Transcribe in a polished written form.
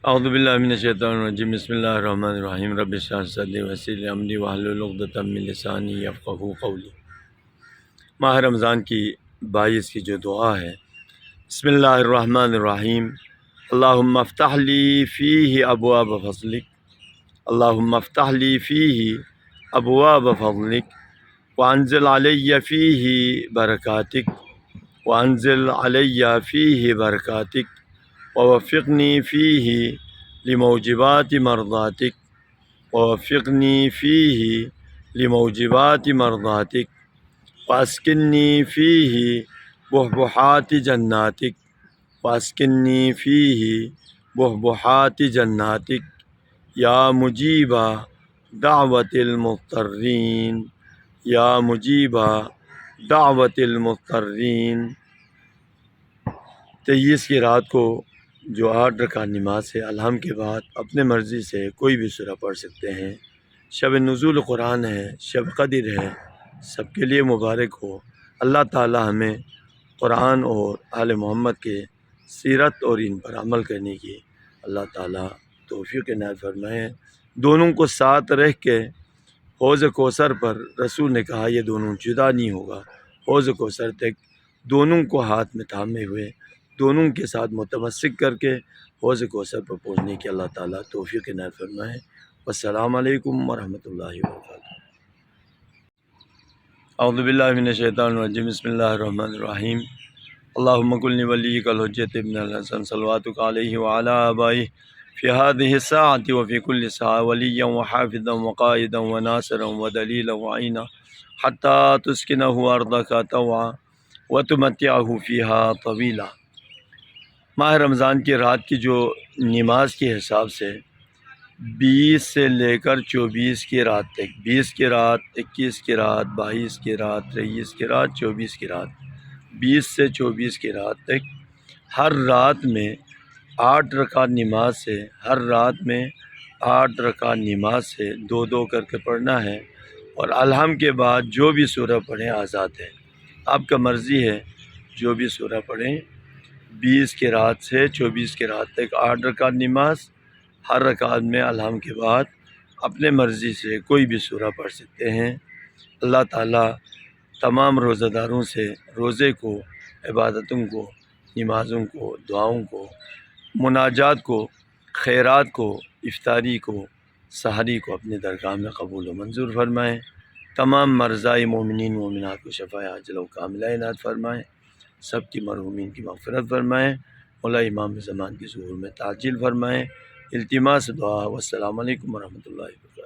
اعوذ باللہ من الشیطان الرجیم بسم اللہ الرحمن الرحیم رب اشرح لي صدری ویسر لي امری واحلل عقدۃ من لسانی یفقہوا قولی۔ ماہ رمضان کی 22 کی جو دعا ہے، بسم اللہ الرحمن الرحیم، اللہم افتح لی فیہ ابواب فضلک، اللہم افتح لی فیہ ابواب فضلک وانزل علی فیہ برکاتک، وانزل علی فیہ برکاتک ووفقنی فیہ لموجبات مرضاتک، ووفقنی فیہ لموجبات مرضاتک واسکنی فیہ بحبحات جناتک، واسکنی فیہ بحبحات جناتک یا مجیب دعوت المضطرین، یا مجیب دعوت المضطرین۔ 23 کی رات کو جو 8 رکعت نماز ہے، الحم کے بعد اپنے مرضی سے کوئی بھی سورہ پڑھ سکتے ہیں۔ شب نزول قرآن ہے، شب قدر ہے، سب کے لیے مبارک ہو۔ اللہ تعالی ہمیں قرآن اور آل محمد کے سیرت اور ان پر عمل کرنے کی اللہ تعالی توفیق عنایت فرمائے۔ دونوں کو ساتھ رہ کے حوض کوثر پر رسول نے کہا یہ دونوں جدا نہیں ہوگا، حوض کوثر تک دونوں کو ہاتھ میں تھامے ہوئے، دونوں کے ساتھ متمسک کر کے حوض کوثر پر پہنچنے کی اللہ تعالیٰ توفیق عنایت فرمائے۔ والسلام علیکم ورحمۃ اللہ وبرکاتہ۔ اعوذ باللہ من الشیطان الرجیم بسم اللہ الرحمن الرحیم، اللہم کل ولیک الحجۃ ابن الحسن صلواتک علیہ وعلی آبائہ فی هذه الساعة وفی کل ساعة ولیا وحافظا وقائدا وناصرا ودلیلا وعینا حتی تسکنہ ارضک طوعا وتمتعہ فیہا طویلا۔ ماہ رمضان کی رات کی جو نماز کے حساب سے 20 سے لے کر 24 کی رات تک، 20 کی رات، 21 کی رات، 22 کی رات، 23 کی رات، 24 کی رات، 20 سے 24 کی رات تک ہر رات میں 8 رکعت نماز سے، ہر رات میں 8 رکعت نماز سے 2 کر کے پڑھنا ہے، اور الحم کے بعد جو بھی سورہ پڑھیں آزاد ہے، آپ کا مرضی ہے جو بھی سورہ پڑھیں۔ 20 کی رات سے 24 کی رات تک 8 رکعت نماز، ہر رکعت میں الحم کے بعد اپنے مرضی سے کوئی بھی سورہ پڑھ سکتے ہیں۔ اللہ تعالیٰ تمام روزہ داروں سے روزے کو، عبادتوں کو، نمازوں کو، دعاؤں کو، مناجات کو، خیرات کو، افطاری کو، سحری کو اپنے درگاہ میں قبول و منظور فرمائیں۔ تمام مرضائے مومنین مومنات کو شفاء عاجلہ و کاملہ عنایت فرمائیں، سب کی مرحومین کی مغفرت فرمائیں، مولا امام زمان کی ظہور میں تعجیل فرمائیں۔ التماس دعا۔ والسلام علیکم ورحمۃ اللہ وبرکاتہ۔